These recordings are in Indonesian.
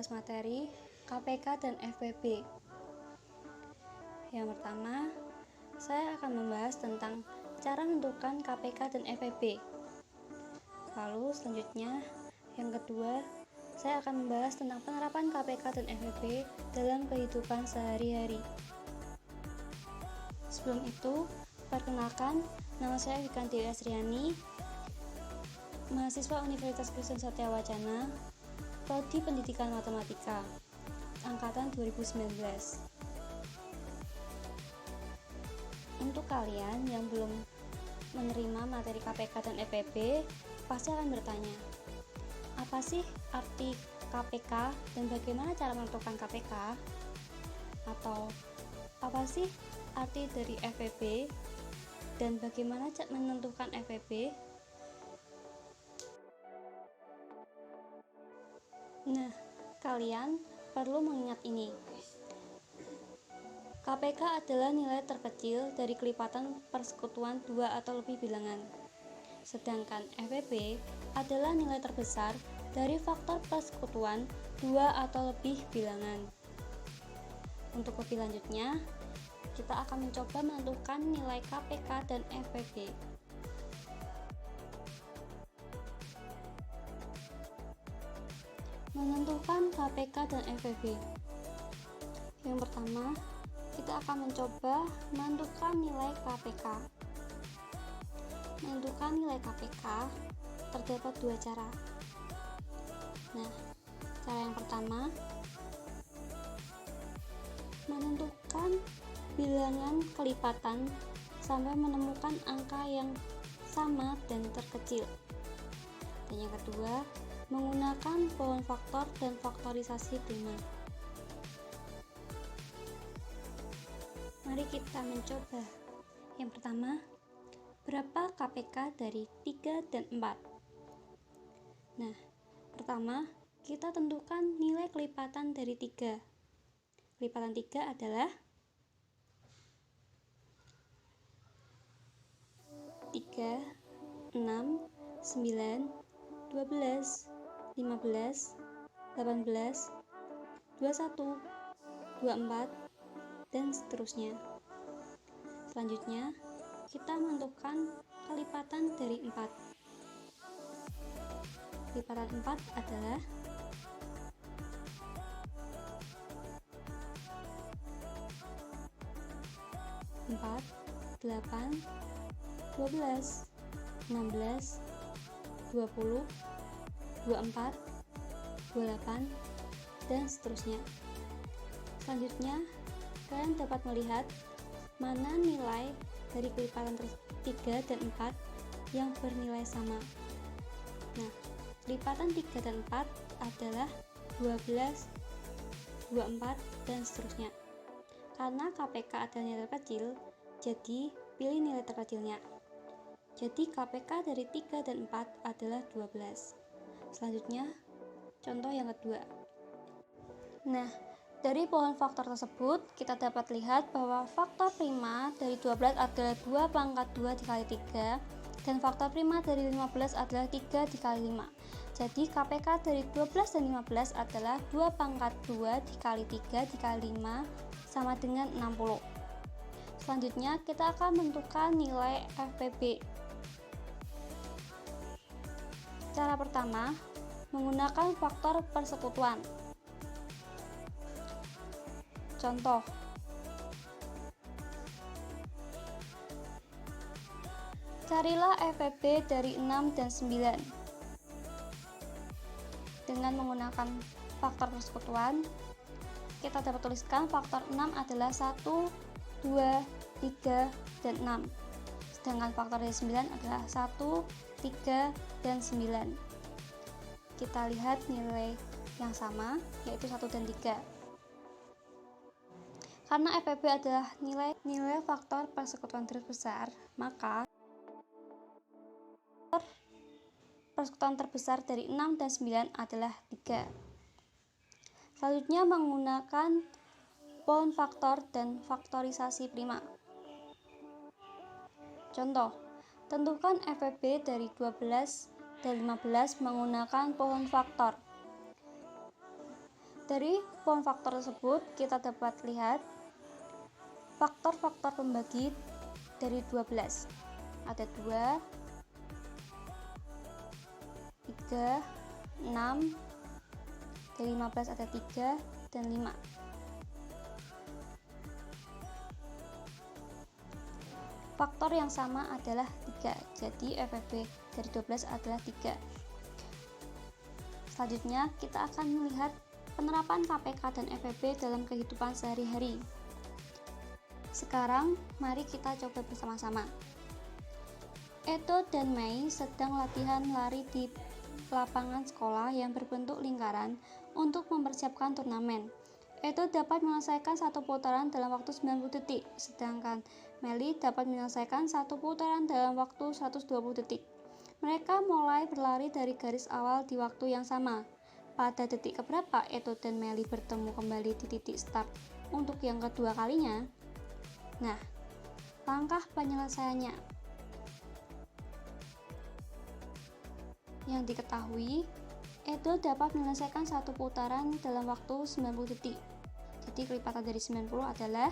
membahas materi KPK dan FPB. Yang pertama, saya akan membahas tentang cara menentukan KPK dan FPB. Lalu selanjutnya, yang kedua, saya akan membahas tentang penerapan KPK dan FPB dalam kehidupan sehari-hari. Sebelum itu, perkenalkan, nama saya Wikanti Asriani, mahasiswa Universitas Kristen Satya Wacana, Prodi Pendidikan Matematika, angkatan 2019. Untuk kalian yang belum menerima materi KPK dan FPB, pasti akan bertanya, apa sih arti KPK dan bagaimana cara menentukan KPK? Atau apa sih arti dari FPB dan bagaimana cara menentukan FPB? Nah, kalian perlu mengingat ini. KPK adalah nilai terkecil dari kelipatan persekutuan dua atau lebih bilangan. Sedangkan FPB adalah nilai terbesar dari faktor persekutuan dua atau lebih bilangan. Untuk lebih lanjutnya, kita akan mencoba menentukan nilai KPK dan FPB. Menentukan KPK dan FPB. Yang pertama, kita akan mencoba menentukan nilai KPK. Menentukan nilai KPK terdapat dua cara. Nah, cara yang pertama, menentukan bilangan kelipatan sampai menemukan angka yang sama dan terkecil. Dan yang kedua, menggunakan pohon faktor dan faktorisasi prima. Mari kita mencoba. Yang pertama, berapa KPK dari 3 dan 4? Nah, pertama, kita tentukan nilai kelipatan dari 3. Kelipatan 3 adalah 3, 6, 9, 12, 15, 18, 21, 24, dan seterusnya. Selanjutnya, kita menentukan kelipatan dari 4. Kelipatan 4 adalah 4, 8, 12, 16, 20, 24, 28, dan seterusnya. Selanjutnya, kalian dapat melihat mana nilai dari kelipatan 3 dan 4 yang bernilai sama. Nah, kelipatan 3 dan 4 adalah 12, 24, dan seterusnya. Karena KPK adalah nilai terkecil, jadi pilih nilai terkecilnya. Jadi KPK dari 3 dan 4 adalah 12. Selanjutnya, contoh yang kedua. Nah, dari pohon faktor tersebut, kita dapat lihat bahwa faktor prima dari 12 adalah 2 pangkat 2 dikali 3, dan faktor prima dari 15 adalah 3 dikali 5. Jadi KPK dari 12 dan 15 adalah 2 pangkat 2 dikali 3 dikali 5 sama dengan 60. Selanjutnya, kita akan menentukan nilai FPB. Cara pertama, menggunakan faktor persekutuan. Contoh, carilah FPB dari 6 dan 9. Dengan menggunakan faktor persekutuan, kita dapat tuliskan faktor 6 adalah 1, 2, 3, dan 6. Sedangkan faktor dari 9 adalah 1, 3, dan 9. Kita lihat nilai yang sama, yaitu 1 dan 3. Karena FPB adalah nilai faktor persekutuan terbesar, maka persekutuan terbesar dari 6 dan 9 adalah 3. Selanjutnya, menggunakan pohon faktor dan faktorisasi prima. Contoh, tentukan FPB dari 12 dan 15 menggunakan pohon faktor. Dari form faktor tersebut kita dapat lihat faktor-faktor pembagi dari 12. Ada 2, 3, 6, dari 15 ada 3 dan 5. Faktor yang sama adalah 3, jadi FFP dari 12 adalah 3. Selanjutnya kita akan melihat penerapan KPK dan FFP dalam kehidupan sehari-hari. Sekarang mari kita coba bersama-sama. Edo dan Mei sedang latihan lari di lapangan sekolah yang berbentuk lingkaran untuk mempersiapkan turnamen. Edo dapat menyelesaikan satu putaran dalam waktu 90 detik, sedangkan Meli dapat menyelesaikan satu putaran dalam waktu 120 detik. Mereka mulai berlari dari garis awal di waktu yang sama. Pada detik keberapa Edo dan Meli bertemu kembali di titik start untuk yang kedua kalinya? Nah, langkah penyelesaiannya. Yang diketahui, Edo dapat menyelesaikan satu putaran dalam waktu 90 detik. Jadi kelipatan dari 90 adalah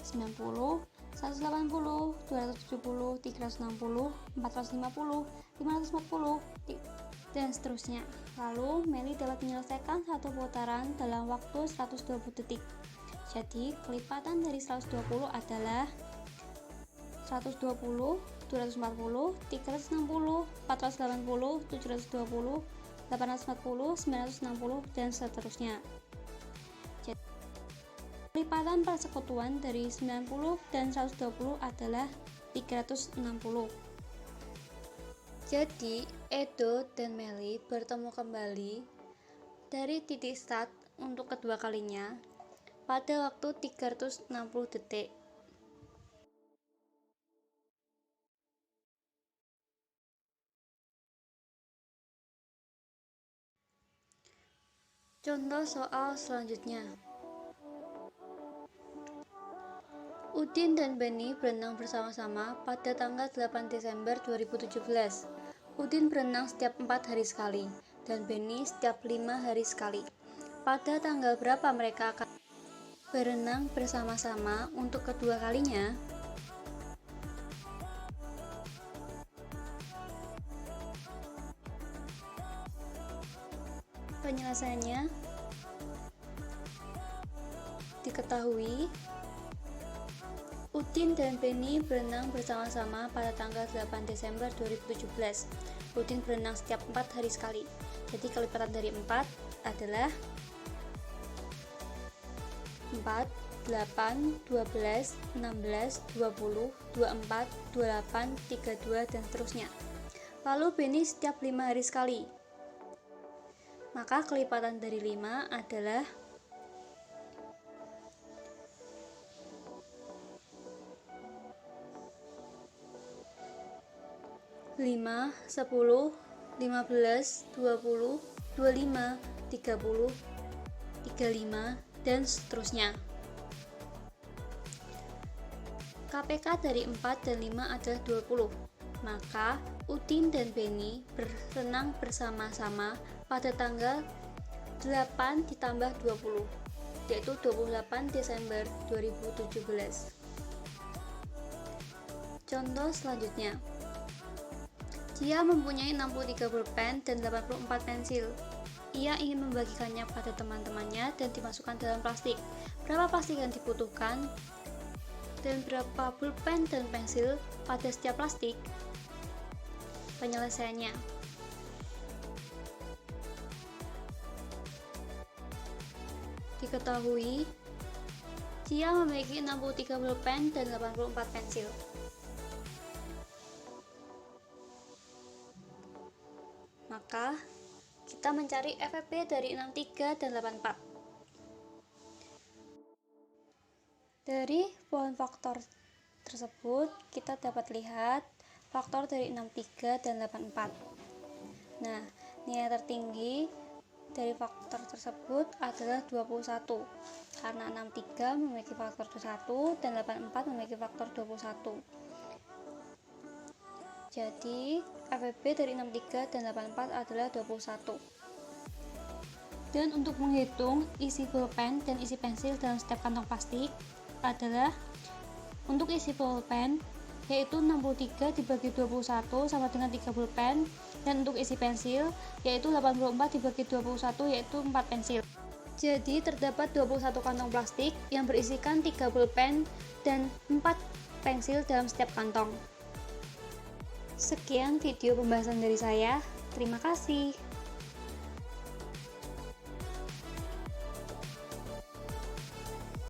90, 180, 270, 360, 450, 540, dan seterusnya. Lalu, Meli dapat menyelesaikan satu putaran dalam waktu 120 detik. Jadi, kelipatan dari 120 adalah 120, 240, 360, 480, 720, 840, 960, dan seterusnya. Jadi, kelipatan persekutuan dari 90 dan 120 adalah 360. Jadi, Edo dan Meli bertemu kembali dari titik start untuk kedua kalinya pada waktu 360 detik. Contoh soal selanjutnya. Udin dan Beni berenang bersama-sama pada tanggal 8 Desember 2017. Udin berenang setiap 4 hari sekali, dan Beni setiap 5 hari sekali. Pada tanggal berapa mereka akan berenang bersama-sama untuk kedua kalinya? Penyelesaiannya diketahui, Udin dan Beni berenang bersama-sama pada tanggal 8 Desember 2017. Udin berenang setiap 4 hari sekali. Jadi kelipatan dari 4 adalah 4, 8, 12, 16, 20, 24, 28, 32, dan seterusnya. Lalu Beni setiap 5 hari sekali. Maka kelipatan dari 5 adalah 5, 10, 15, 20, 25, 30, 35, dan seterusnya. KPK dari 4 dan 5 adalah 20. Maka Udin dan Beni berenang bersama-sama pada tanggal 8 ditambah 20, yaitu 28 Desember 2017. Contoh selanjutnya. Dia mempunyai 63 pulpen dan 84 pensil. Ia ingin membagikannya pada teman-temannya dan dimasukkan dalam plastik. Berapa plastik yang dibutuhkan? Dan berapa pulpen dan pensil pada setiap plastik? Penyelesaiannya. Diketahui, dia memiliki 63 pulpen dan 84 pensil. Maka, kita mencari FFP dari 63 dan 84. Dari poin faktor tersebut, kita dapat lihat faktor dari 63 dan 84. Nah, nilai tertinggi dari faktor tersebut adalah 21, karena 63 memiliki faktor 21 dan 84 memiliki faktor 21. Jadi, FFP dari 63 dan 84 adalah 21. Dan untuk menghitung isi pulpen dan isi pensil dalam setiap kantong plastik adalah untuk isi pulpen yaitu 63 dibagi 21 sama dengan 3 pulpen, dan untuk isi pensil yaitu 84 dibagi 21 yaitu 4 pensil. Jadi terdapat 21 kantong plastik yang berisikan 3 pulpen dan 4 pensil dalam setiap kantong. Sekian video pembahasan dari saya. Terima kasih.